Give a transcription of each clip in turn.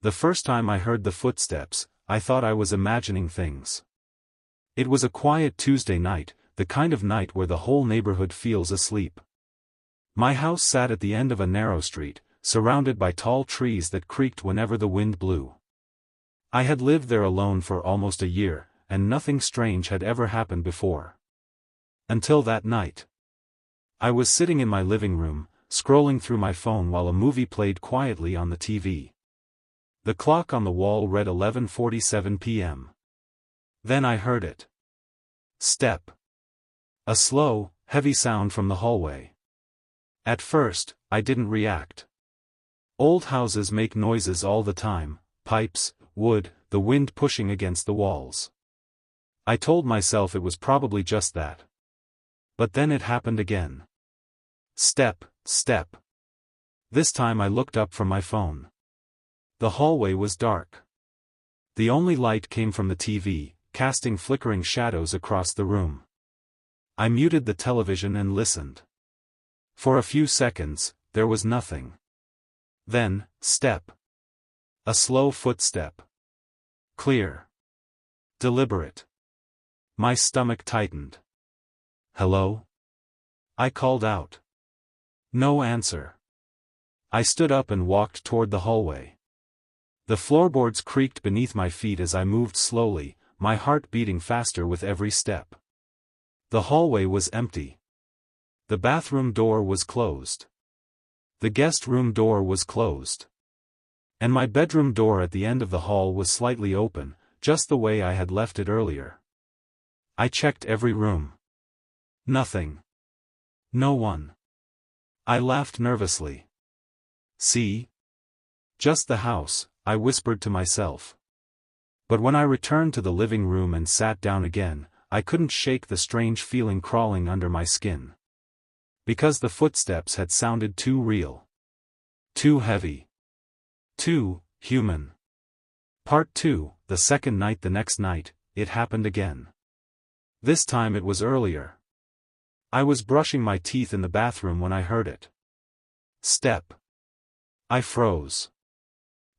The first time I heard the footsteps, I thought I was imagining things. It was a quiet Tuesday night, the kind of night where the whole neighborhood feels asleep. My house sat at the end of a narrow street, surrounded by tall trees that creaked whenever the wind blew. I had lived there alone for almost a year, and nothing strange had ever happened before. Until that night. I was sitting in my living room, scrolling through my phone while a movie played quietly on the TV. The clock on the wall read 11:47 p.m. Then I heard it. Step. A slow, heavy sound from the hallway. At first, I didn't react. Old houses make noises all the time, pipes, wood, the wind pushing against the walls. I told myself it was probably just that. But then it happened again. Step, step. This time I looked up from my phone. The hallway was dark. The only light came from the TV, casting flickering shadows across the room. I muted the television and listened. For a few seconds, there was nothing. Then, step. A slow footstep. Clear. Deliberate. My stomach tightened. Hello? I called out. No answer. I stood up and walked toward the hallway. The floorboards creaked beneath my feet as I moved slowly, my heart beating faster with every step. The hallway was empty. The bathroom door was closed. The guest room door was closed. And my bedroom door at the end of the hall was slightly open, just the way I had left it earlier. I checked every room. Nothing. No one. I laughed nervously. See? Just the house, I whispered to myself. But when I returned to the living room and sat down again, I couldn't shake the strange feeling crawling under my skin. Because the footsteps had sounded too real. Too heavy. Too human. Part 2, the second night. The next night, it happened again. This time it was earlier. I was brushing my teeth in the bathroom when I heard it. Step. I froze.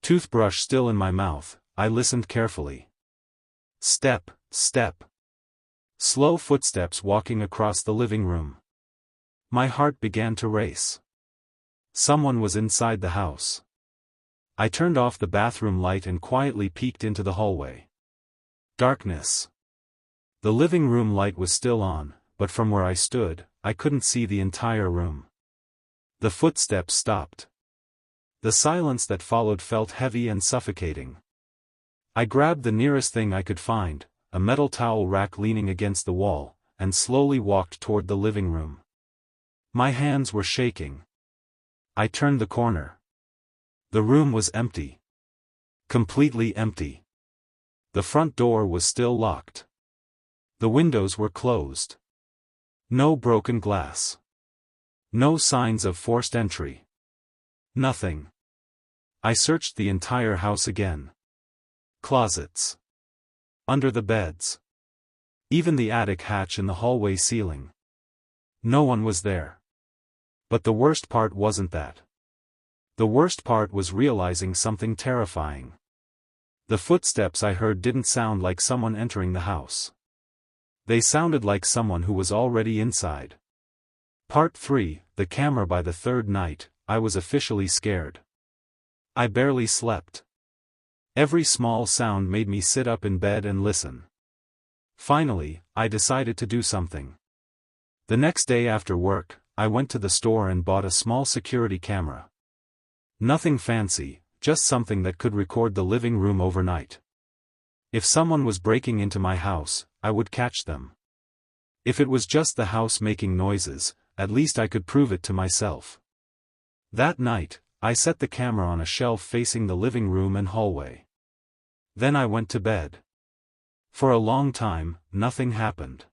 Toothbrush still in my mouth, I listened carefully. Step, step. Slow footsteps walking across the living room. My heart began to race. Someone was inside the house. I turned off the bathroom light and quietly peeked into the hallway. Darkness. The living room light was still on, but from where I stood, I couldn't see the entire room. The footsteps stopped. The silence that followed felt heavy and suffocating. I grabbed the nearest thing I could find, a metal towel rack leaning against the wall, and slowly walked toward the living room. My hands were shaking. I turned the corner. The room was empty. Completely empty. The front door was still locked. The windows were closed. No broken glass. No signs of forced entry. Nothing. I searched the entire house again. Closets. Under the beds. Even the attic hatch in the hallway ceiling. No one was there. But the worst part wasn't that. The worst part was realizing something terrifying. The footsteps I heard didn't sound like someone entering the house. They sounded like someone who was already inside. Part 3, the camera. By the third night, I was officially scared. I barely slept. Every small sound made me sit up in bed and listen. Finally, I decided to do something. The next day after work, I went to the store and bought a small security camera. Nothing fancy, just something that could record the living room overnight. If someone was breaking into my house, I would catch them. If it was just the house making noises, at least I could prove it to myself. That night, I set the camera on a shelf facing the living room and hallway. Then I went to bed. For a long time, nothing happened.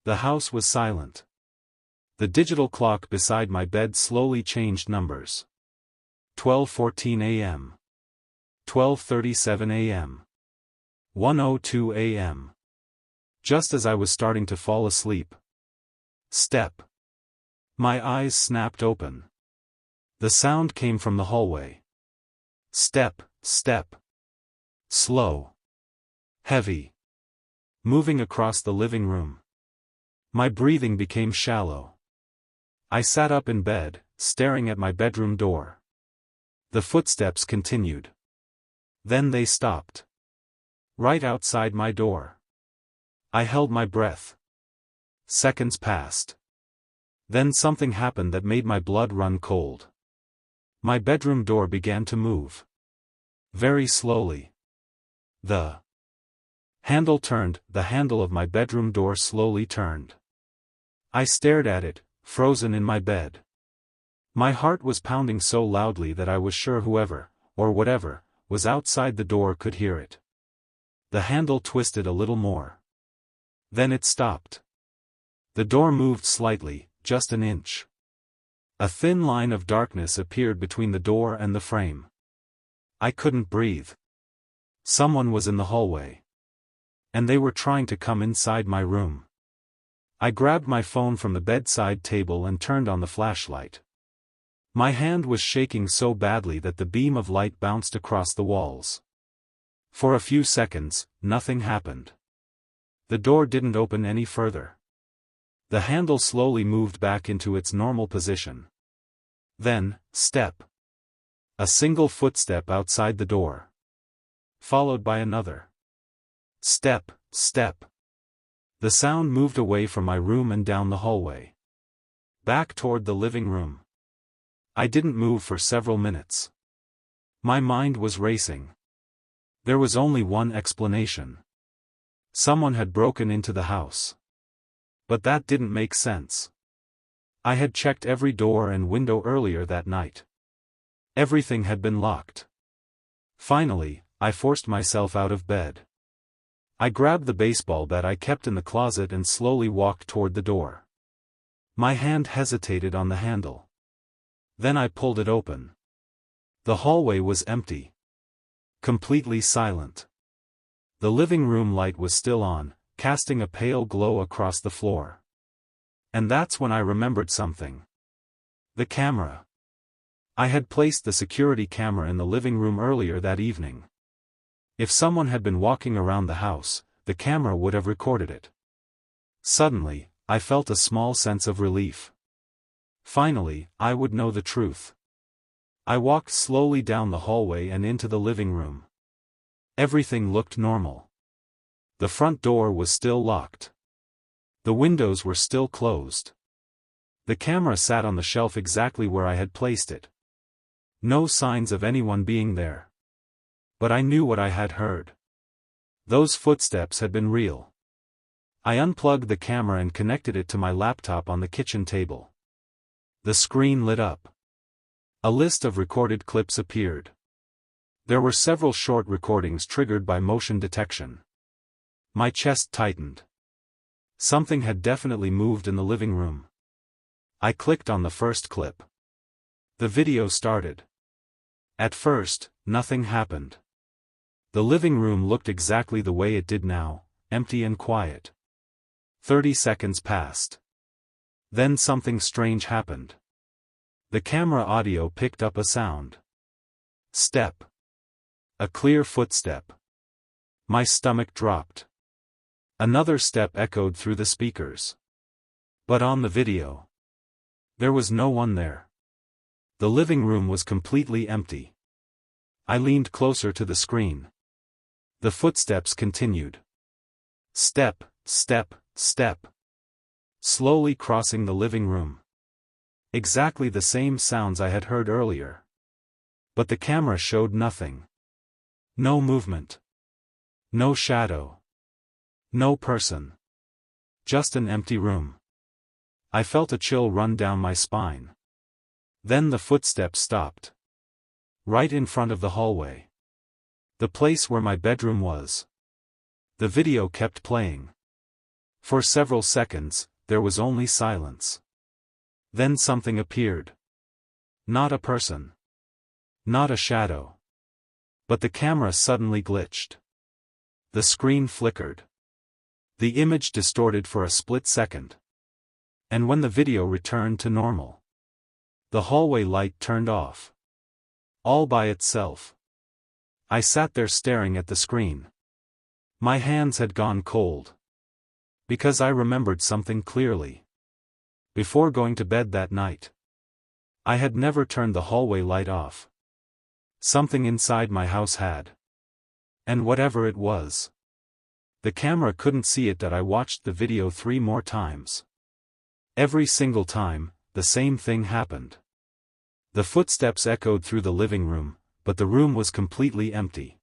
The house was silent. The digital clock beside my bed slowly changed numbers. 12:14 a.m. 12:37 a.m. 1:02 a.m. Just as I was starting to fall asleep. Step. My eyes snapped open. The sound came from the hallway. Step, step. Slow. Heavy. Moving across the living room. My breathing became shallow. I sat up in bed, staring at my bedroom door. The footsteps continued. Then they stopped. Right outside my door. I held my breath. Seconds passed. Then something happened that made my blood run cold. My bedroom door began to move. Very slowly. The handle turned, the handle of my bedroom door slowly turned. I stared at it, frozen in my bed. My heart was pounding so loudly that I was sure whoever, or whatever, was outside the door could hear it. The handle twisted a little more. Then it stopped. The door moved slightly, just an inch. A thin line of darkness appeared between the door and the frame. I couldn't breathe. Someone was in the hallway. And they were trying to come inside my room. I grabbed my phone from the bedside table and turned on the flashlight. My hand was shaking so badly that the beam of light bounced across the walls. For a few seconds, nothing happened. The door didn't open any further. The handle slowly moved back into its normal position. Then, step. A single footstep outside the door. Followed by another. Step, step. The sound moved away from my room and down the hallway. Back toward the living room. I didn't move for several minutes. My mind was racing. There was only one explanation. Someone had broken into the house. But that didn't make sense. I had checked every door and window earlier that night. Everything had been locked. Finally, I forced myself out of bed. I grabbed the baseball bat I kept in the closet and slowly walked toward the door. My hand hesitated on the handle. Then I pulled it open. The hallway was empty. Completely silent. The living room light was still on, casting a pale glow across the floor. And that's when I remembered something. The camera. I had placed the security camera in the living room earlier that evening. If someone had been walking around the house, the camera would have recorded it. Suddenly, I felt a small sense of relief. Finally, I would know the truth. I walked slowly down the hallway and into the living room. Everything looked normal. The front door was still locked. The windows were still closed. The camera sat on the shelf exactly where I had placed it. No signs of anyone being there. But I knew what I had heard. Those footsteps had been real. I unplugged the camera and connected it to my laptop on the kitchen table. The screen lit up. A list of recorded clips appeared. There were several short recordings triggered by motion detection. My chest tightened. Something had definitely moved in the living room. I clicked on the first clip. The video started. At first, nothing happened. The living room looked exactly the way it did now, empty and quiet. 30 seconds passed. Then something strange happened. The camera audio picked up a sound. Step. A clear footstep. My stomach dropped. Another step echoed through the speakers. But on the video, there was no one there. The living room was completely empty. I leaned closer to the screen. The footsteps continued. Step, step, step. Slowly crossing the living room. Exactly the same sounds I had heard earlier. But the camera showed nothing. No movement. No shadow. No person. Just an empty room. I felt a chill run down my spine. Then the footsteps stopped. Right in front of the hallway. The place where my bedroom was. The video kept playing. For several seconds, there was only silence. Then something appeared. Not a person. Not a shadow. But the camera suddenly glitched. The screen flickered. The image distorted for a split second. And when the video returned to normal, the hallway light turned off. All by itself. I sat there staring at the screen. My hands had gone cold. Because I remembered something clearly. Before going to bed that night, I had never turned the hallway light off. Something inside my house had. And whatever it was, the camera couldn't see it. That I watched the video 3 more times. Every single time, the same thing happened. The footsteps echoed through the living room, but the room was completely empty.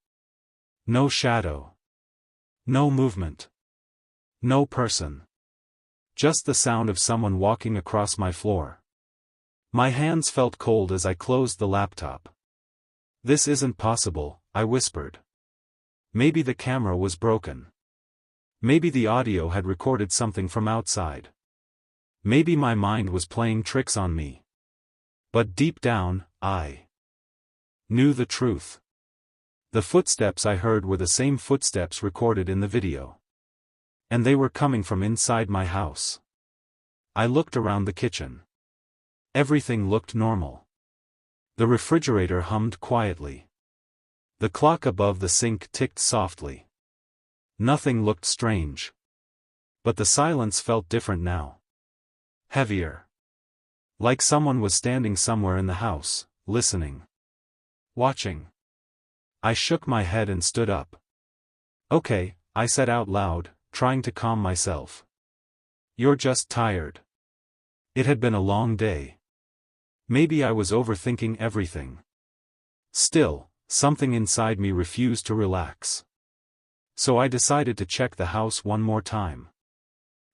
No shadow. No movement. No person. Just the sound of someone walking across my floor. My hands felt cold as I closed the laptop. "This isn't possible," I whispered. Maybe the camera was broken. Maybe the audio had recorded something from outside. Maybe my mind was playing tricks on me. But deep down, I knew the truth. The footsteps I heard were the same footsteps recorded in the video. And they were coming from inside my house. I looked around the kitchen. Everything looked normal. The refrigerator hummed quietly. The clock above the sink ticked softly. Nothing looked strange. But the silence felt different now. Heavier. Like someone was standing somewhere in the house, listening. Watching. I shook my head and stood up. "Okay," I said out loud, trying to calm myself. "You're just tired." It had been a long day. Maybe I was overthinking everything. Still, something inside me refused to relax. So I decided to check the house one more time.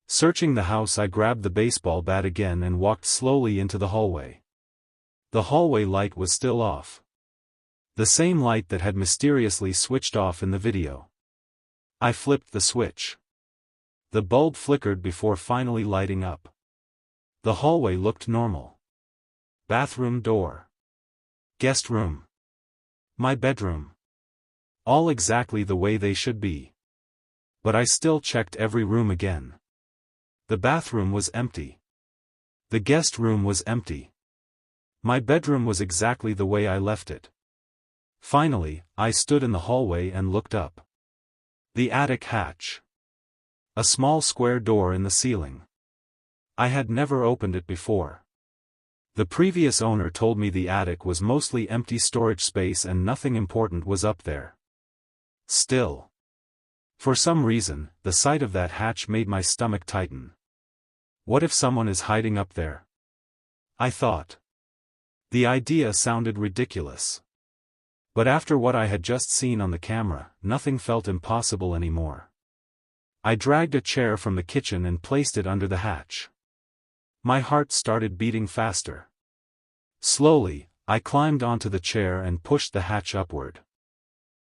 Searching the house, I grabbed the baseball bat again and walked slowly into the hallway. The hallway light was still off. The same light that had mysteriously switched off in the video. I flipped the switch. The bulb flickered before finally lighting up. The hallway looked normal. Bathroom door. Guest room. My bedroom. All exactly the way they should be. But I still checked every room again. The bathroom was empty. The guest room was empty. My bedroom was exactly the way I left it. Finally, I stood in the hallway and looked up. The attic hatch. A small square door in the ceiling. I had never opened it before. The previous owner told me the attic was mostly empty storage space and nothing important was up there. Still. For some reason, the sight of that hatch made my stomach tighten. What if someone is hiding up there? I thought. The idea sounded ridiculous. But after what I had just seen on the camera, nothing felt impossible anymore. I dragged a chair from the kitchen and placed it under the hatch. My heart started beating faster. Slowly, I climbed onto the chair and pushed the hatch upward.